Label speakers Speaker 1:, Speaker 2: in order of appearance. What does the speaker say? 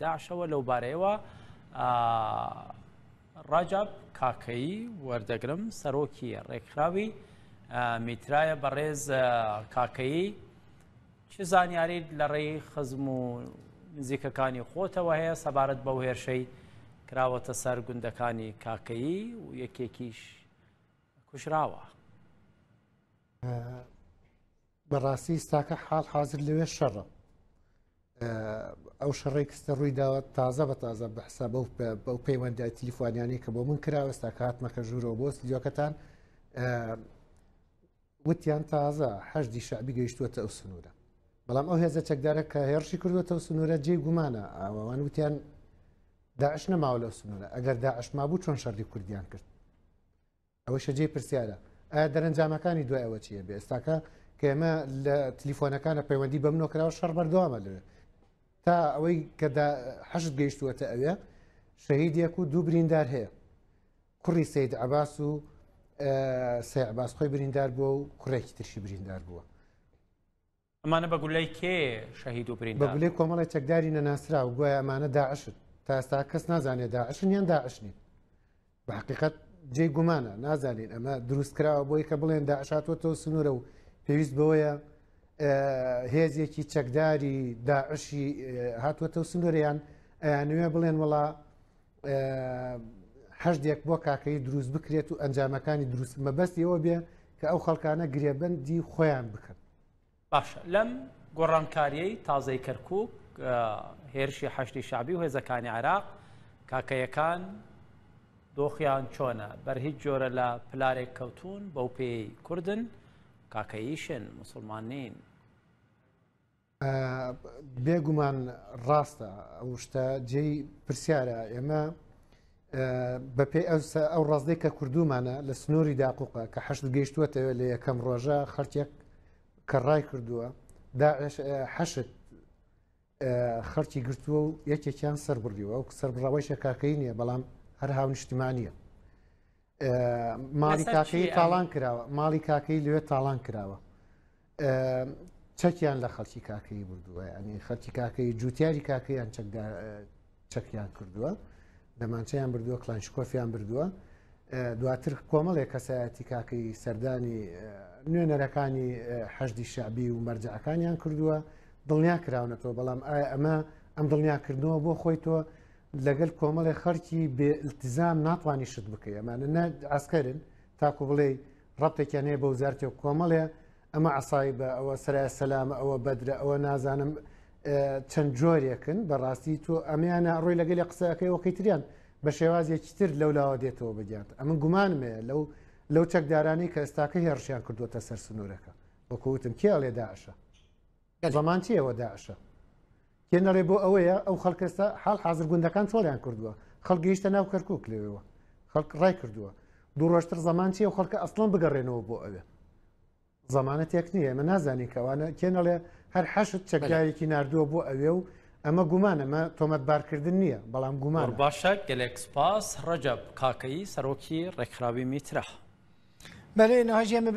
Speaker 1: داعشەوە لەو بارەیەوە ڕەجەب کاکەیی وەردەگرم سەرۆکی ڕێکخراوی میترایە بەڕێز کاکەیی چ زانیاری لە ڕێی خزم و نزیکەکانی خۆتەوە هەیە سەبارەت بەو هێرشەی کراوەتە سەر گوندەکانی کاکەیی و یەکێکیش کوژراوە؟
Speaker 2: بەڕاستی ستاکە حاڵ حاضر لەوێ شەڕە ئەو شەڕی کەستە ڕووی داوە تازە بە تازە بەحسا بەو پەیوەندی تەلیفۆنیانی کە بۆ من کراوە ستاکە هاتمەکە ژوورەوە بۆ ستودیۆکەتان وتیان تازە حەشدی شەعبی گەیشتووەتە ئەو سنوورە، بەڵام ئەو هێزە چەکدارە کە هێرشی کردووەتە ئەو سنوورە جێی گومانە ئەوان وتیان داعش نەماوە لەو سنوورە، ئەگەر داعش مابوو چۆن شەڕی کوردیان کرد؟ ئەوە شەجێ پرسیارە. ئایا دەرەنجامەکانی دوای ئەوە چییە؟ بێ ئێستاکە کە ئێمە لە تەلیفۆنەکانە پەیوەندی بە منۆکراوە شەڕ بەردەوامە لەوێ تا ئەوەی کە حەشت گەیشتووەتە ئەوێ شەهیدێک و دوو بریندار هەیە، کوڕی سەید عەباس و سەی عەباس خۆی بریندار بووە و کوڕێکی ترشی بریندار بووە.
Speaker 1: ئەمانە بە گولەی کێ شەهید و بریندار؟
Speaker 2: بە گولەی کۆمەڵی چەکداری نەناسرا و گوایە ئەمانە داعشن، تا ئێستا کەس نازانێت داعشن یان داعش نین. بە حەقیقەت جێی گومانە نازانین، ئەمە دروست کراوە بۆی کە بڵێن داعش هاتووەتەوە سنوورە و پێویست بەوەیە هێزێکی چەکداری داعشی هاتووەتەوە سنوورەیان ئەیانوێ بڵێن وەڵا حەشدێک بۆ کاکەی دروست بکرێت و ئەنجامەکانی دروست مەبەستی ئەوە بێ کە ئەو خەڵکانە گرێبەندی خۆیان بکەن.
Speaker 1: باشە لەم گۆڕانکاریەی تازەی کەرکووک هێرشی حەشتی شعبی و هێزەکانی عێراق کاکەیەکان دۆخیان چۆنە؟ بەر هیچ جۆرە لە پلارێک کەوتون بەو پێی کوردن کاکەییشن مسلمان نین؟
Speaker 2: بێگومان ڕاستە ئەو شتە جێی پرسیارە. ئێمە بەپێی ئەو ڕاستەی کە کردومانە لە سنووری داقوقە کە حەشت گەیشتووەتەوە لە یەکەم ڕۆژە خەڵکێک کە ڕای کردووە حەشت خەڵکی گرتووە و یەکێکیان سەر بڕیوە و سەربڕاوەی کاکەی نییە، بەڵام هەر هاونیشتیمانیە. ماڵی کاکەی تاڵان کراوە، ماڵی کاکەی لەوێ تاڵان کراوە، چەکیان لە خەڵکی کاکەی بردووە، ینی خەڵکی کاکەی جوتیاری کاکەیان چەکیان کردووە، دەمانچەیان بردووە، کلانشکۆفیان بردووە. دواتر کۆمەڵێک کەسایەتی کاکەی سەردانی نوێنەرەکانی حەشدی شعبی و مەرجەعەکانیان کردووە، دڵنیا کراونەتەوە. بەڵام ئایا ئەمە ئەم دڵنیاکردنەوە بۆ خۆی تۆ لەگەل کۆمەڵی خەڵکی بێ ئیلتیزام ناتوانانی شت بکەی؟ ئەمانە نە ئاسکەرن تاکو بڵێ ڕەبتێکیان هەیە بە وزارەتی و کۆمەڵێ ئەمە عەسای بە ئەوە سەرای سەلامە ئەوە بەدرە ئەوە نازانم چەند جۆرێکن. بەڕاستی تۆ ئەمیانە ڕۆی لەگەلی قسەکەی وەقی تریان بە شێوازێکی تر لەولاوە دێتەوە بەدیات. ئەمە گومانمەیە لەو چەکدارانی کە ئێستاکە هێرشیان کردووەتە سەر سنوورەکە. وەکووتم کێ ئەڵێ داعشە؟ زەمان چیەوە داعشە؟ کێ نەڕێ بۆ ئەوەیە ئەو خەڵکەستا حاڵ حاضر گوندەکان چۆڵیان کردووە، خەڵک گەیشتە ناو کەرکووک لەوێەوە، خەڵک ڕای کردووە. دوو ڕۆژتر زەمان چیە و خەڵکە ئەسڵەن بگەڕێنەوە بۆ ئەوێ. زەمانە تێک نییە، ئێمە نازانی کەوانە کێ نەڵێ هەر حەشت چەکدارێکی نردووە بۆ ئەوێ و ئەمە گومان، ئەمە تۆمەتبارکردن نییە، بەڵام گومان.
Speaker 1: باشە گەلێک سپاس ڕەجەب کاکەیی سەرۆکی ڕێکخراوی میترە.
Speaker 3: بەڵێ نەهاژی ئەمە